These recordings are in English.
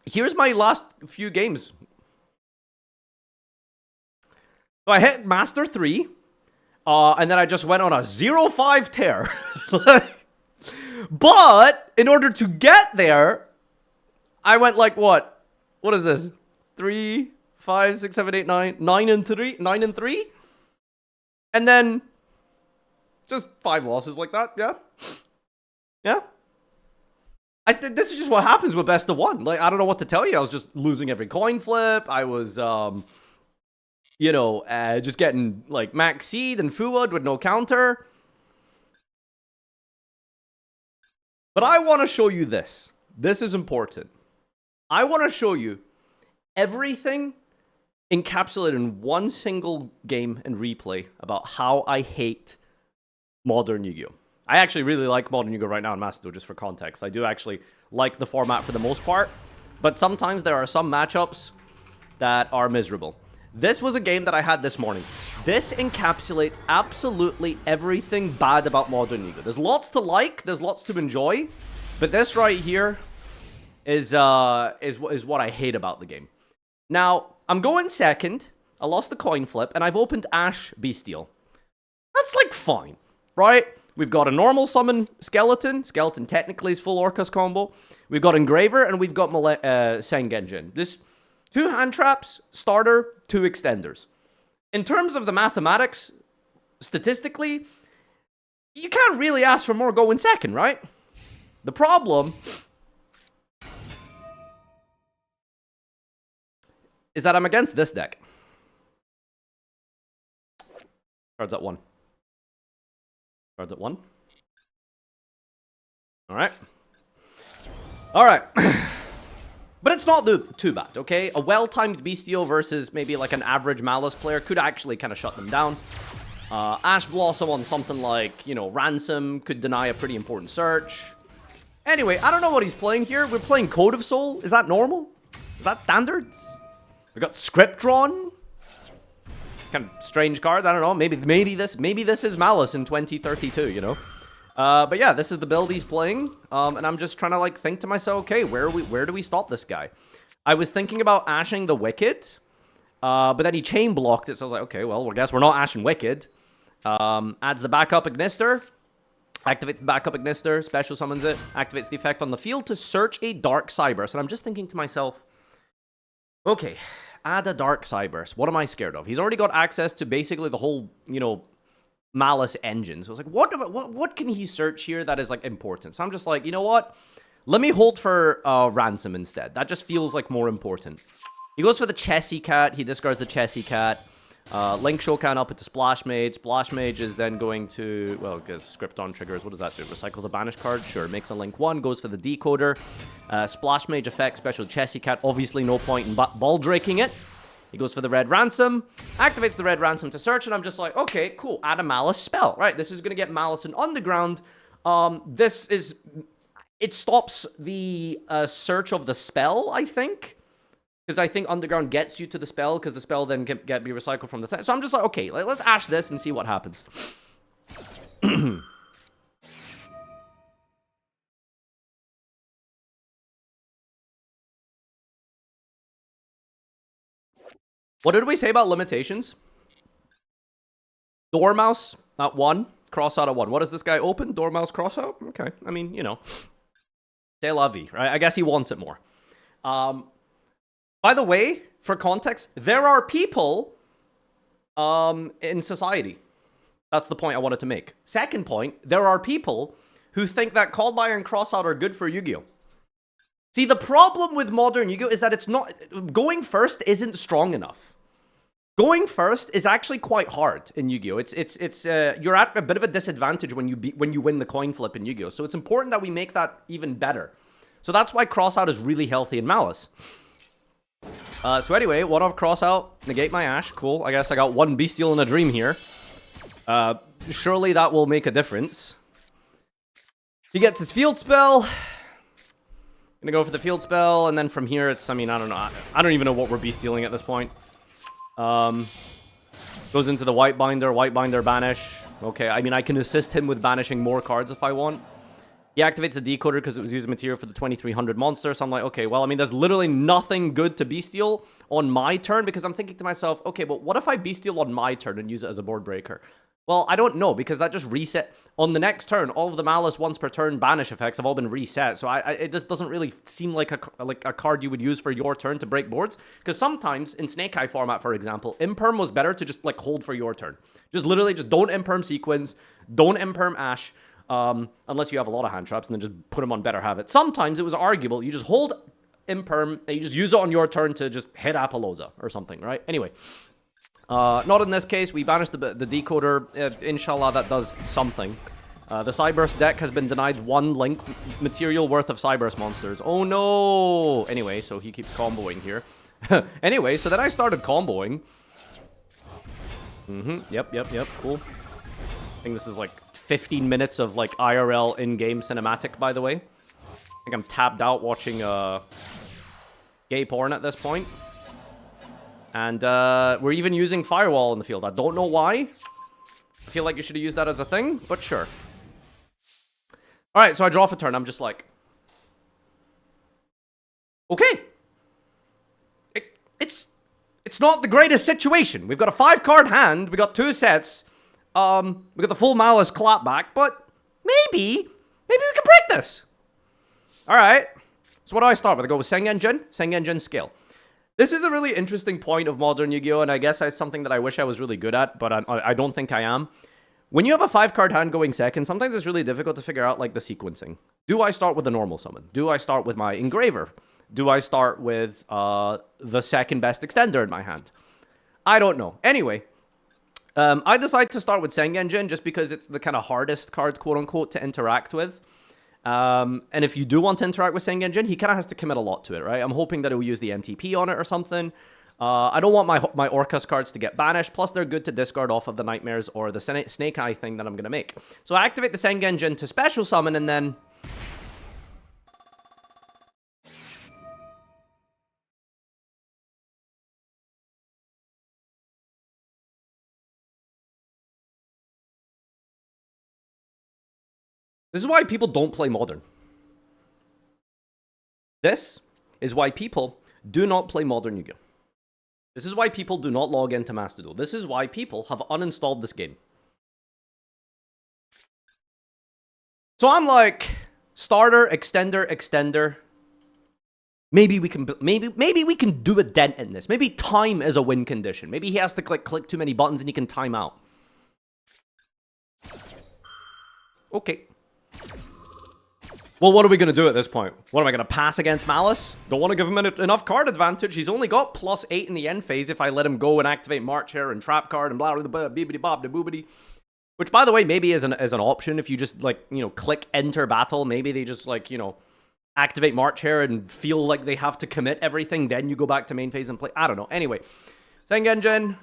here's my last few games. So I hit Master 3, and then I just went on a 0-5 tear. But, in order to get there, I went like, what? What is this? 3, 5, 6, 7, 8, 9. 9 and 3? 9 and 3? And then, just 5 losses like that, yeah? Yeah? This is just what happens with best of 1. Like, I don't know what to tell you. I was just losing every coin flip. I was, you know, just getting, like, max seed and Fuwood with no counter. But I want to show you this. This is important. I want to show you everything encapsulated in one single game and replay about how I hate modern Yu-Gi-Oh! I actually really like modern Yu-Gi-Oh! Right now in Master Duel, just for context. I do actually like the format for the most part, but sometimes there are some matchups that are miserable. This was a game that I had this morning. This encapsulates absolutely everything bad about modern Yu-Gi-Oh! There's lots to like, there's lots to enjoy, but this right here is what I hate about the game. Now, I'm going second. I lost the coin flip, and I've opened Ash Bestial. That's like fine, right? We've got a normal summon Skeleton. Skeleton technically is full Orcus combo. We've got Engraver, and we've got Sengenjin. This 2 hand traps, starter, 2 extenders. In terms of the mathematics, statistically, you can't really ask for more going second, right? The problem is that I'm against this deck. Cards at 1. Cards at 1. Alright. Alright. But it's not too bad, okay? A well-timed Bestial versus maybe like an average Malice player could actually kind of shut them down. Ash Blossom on something like, you know, Ransom could deny a pretty important search. Anyway, I don't know what he's playing here. We're playing Code of Soul. Is that normal? Is that standards? We got Script Drawn. Kind of strange cards. I don't know. Maybe this is Malice in 2032, you know? But yeah, this is the build he's playing, and I'm just trying to, like, think to myself, okay, where do we stop this guy? I was thinking about ashing the Wicked, but then he chain blocked it, so I was like, okay, well, I guess we're not ashing Wicked. Adds the backup Ignister, activates the backup Ignister, special summons it, activates the effect on the field to search a Dark Cyberse, and I'm just thinking to myself, okay, add a Dark Cyberse, what am I scared of? He's already got access to basically the whole, you know, Malice engine. So it's like, what can he search here that is, like, important? So I'm just like, you know what? Let me hold for Ransom instead. That just feels like more important. He goes for the Chessy Cat. He discards the Chessy Cat. Link Shokan up into Splash Mage. Splash Mage is then going to, well, because script on triggers. What does that do? Recycles a banish card? Sure. Makes a Link 1. Goes for the Decoder. Splash Mage effect, special Chessy Cat. Obviously no point in ball draking it. He goes for the Red Ransom, activates the Red Ransom to search, and I'm just like, okay, cool, add a Malice spell. Right, this is going to get Malice in Underground. It stops the search of the spell, I think. Because I think Underground gets you to the spell, because the spell then can be recycled from the thing. So I'm just like, okay, let's ash this and see what happens. What did we say about limitations? Dormouse at 1, crossout at 1. What does this guy open? Dormouse crossout? Okay, I mean, you know. C'est la vie, right? I guess he wants it more. By the way, for context, there are people in society. That's the point I wanted to make. Second point, there are people who think that Called by and crossout are good for Yu-Gi-Oh! See, the problem with modern Yu-Gi-Oh! Is that it's not... Going first isn't strong enough. Going first is actually quite hard in Yu-Gi-Oh! You're at a bit of a disadvantage when you win the coin flip in Yu-Gi-Oh! So it's important that we make that even better. So that's why crossout is really healthy in Malice. So anyway, one off crossout, negate my Ash. Cool. I guess I got one Bestial in a dream here. Surely that will make a difference. He gets his field spell. Gonna go for the field spell, and then from here it's, I mean, I don't know. I don't even know what we're Bestialing at this point. Goes into the White Binder banish. Okay, I mean, I can assist him with banishing more cards if I want. He activates the decoder because it was using material for the 2300 monster. So I'm like, okay, well, I mean, there's literally nothing good to bestial on my turn because I'm thinking to myself, okay, but what if I bestial on my turn and use it as a board breaker? Well, I don't know because that just reset on the next turn. All of the Malice once per turn banish effects have all been reset. So it just doesn't really seem like a card you would use for your turn to break boards. Because sometimes in Snake Eye format, for example, Imperm was better to just like hold for your turn. Just literally just don't Imperm Sequence, don't Imperm Ash. Unless you have a lot of hand traps and then just put them on better habits. Sometimes it was arguable. You just hold Imperm and you just use it on your turn to just hit Appaloosa or something, right? Anyway, not in this case. We banished the decoder. Inshallah, that does something. The Cyburst deck has been denied 1 link material worth of Cyburst monsters. Oh no! Anyway, so he keeps comboing here. Anyway, so then I started comboing. Yep, cool. I think this is like 15 minutes of like IRL in-game cinematic, by the way. I think I'm tapped out watching gay porn at this point. And we're even using Firewall in the field. I don't know why. I feel like you should have used that as a thing, but sure. Alright, so I draw for turn. I'm just like... Okay. It's not the greatest situation. We've got a 5-card hand. We got 2 sets. We got the full Malice clapback, but maybe we can break this. Alright. So what do I start with? I go with Sengenjin scale. This is a really interesting point of modern Yu-Gi-Oh! And I guess it's something that I wish I was really good at, but I don't think I am. When you have a 5-card hand going second, sometimes it's really difficult to figure out, like, the sequencing. Do I start with a normal summon? Do I start with my Engraver? Do I start with the second best extender in my hand? I don't know. Anyway, I decided to start with Sengenjin just because it's the kind of hardest card, quote-unquote, to interact with. And if you do want to interact with Sengenjin, he kind of has to commit a lot to it, right? I'm hoping that it will use the MTP on it or something. I don't want my Orcus cards to get banished, plus they're good to discard off of the Nightmares or the Snake Eye thing that I'm going to make. So I activate the Sengenjin to special summon, and then... This is why people don't play Modern. This is why people do not play Modern Yu-Gi-Oh! This is why people do not log into Master Duel. This is why people have uninstalled this game. So I'm like, starter, extender. Maybe we can do a dent in this. Maybe time is a win condition. Maybe he has to click too many buttons and he can time out. Okay. Well, what are we going to do at this point? What am I going to pass against Malice? Don't want to give him enough card advantage. He's only got +8 in the end phase if I let him go and activate March Hare and Trap Card and blah blah blah bibbidi bob da boobity. Which, by the way, maybe is an option if you just, like, you know, click enter battle. Maybe they just, like, you know, activate March Hare and feel like they have to commit everything. Then you go back to main phase and play. I don't know. Anyway, Sengenjin.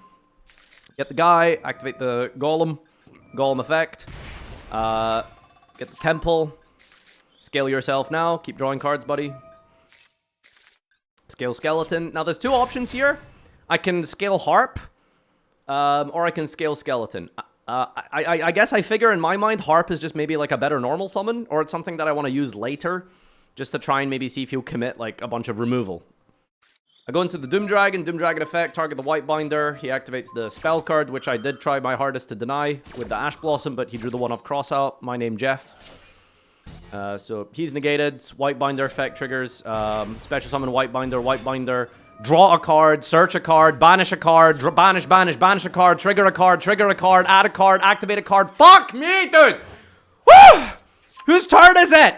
Get the guy. Activate the Golem. Golem effect. Get the Temple. Scale yourself now. Keep drawing cards, buddy. Scale Skeleton. Now, there's 2 options here. I can scale Harp, or I can scale Skeleton. I guess I figure in my mind, Harp is just maybe like a better normal summon, or it's something that I want to use later, just to try and maybe see if he'll commit like a bunch of removal. I go into the Doom Dragon effect, target the White Binder. He activates the spell card, which I did try my hardest to deny with the Ash Blossom, but he drew the one-off cross out. My name, Jeff. So he's negated. White Binder effect triggers. Special summon White Binder. Draw a card, search a card, banish a card, banish a card, trigger a card, add a card, activate a card. Fuck me, dude! Woo! Whose turn is it?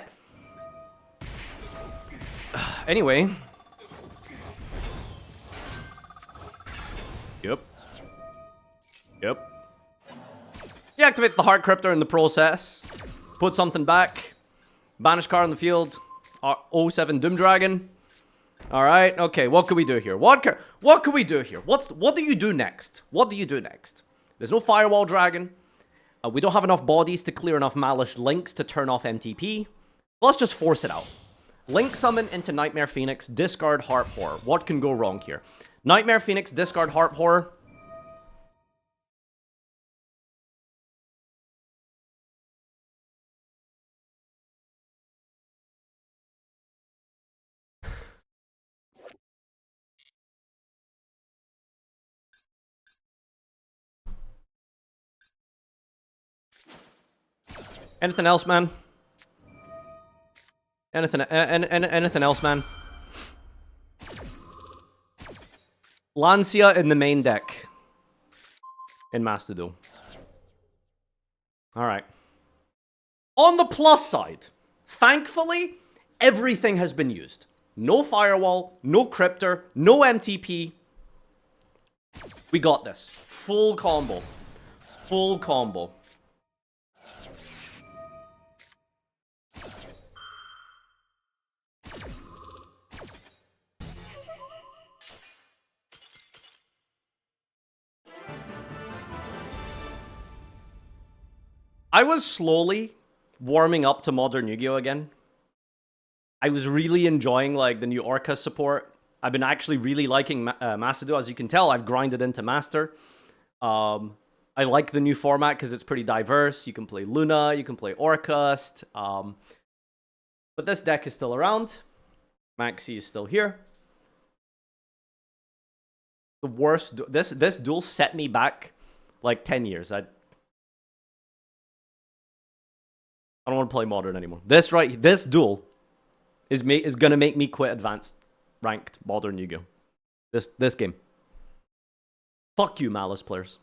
Anyway. Yep. He activates the Heart Cryptor in the process. Put something back. Banish card on the field. 07 Doom Dragon. Alright, okay, what can we do here? What can we do here? What do you do next? There's no Firewall Dragon. We don't have enough bodies to clear enough Malice links to turn off MTP. Let's just force it out. Link summon into Nightmare Phoenix, discard Harp Horror. What can go wrong here? Nightmare Phoenix, discard Harp Horror. Anything else, man? Anything else, man? Lancia in the main deck. In Master Duel. Alright. On the plus side, thankfully, everything has been used. No Firewall, no Cryptor, no MTP. We got this. Full combo. Full combo. I was slowly warming up to modern Yu-Gi-Oh again. I was really enjoying like the new Orca support. I've been actually really liking Master Duel. As you can tell, I've grinded into Master. I like the new format because it's pretty diverse. You can play Luna, you can play Orcust. But this deck is still around. Maxi is still here. The worst... This duel set me back like 10 years. I don't want to play Modern anymore. This duel is gonna make me quit advanced ranked Modern Yu-Gi-Oh! This game. Fuck you, Malice players.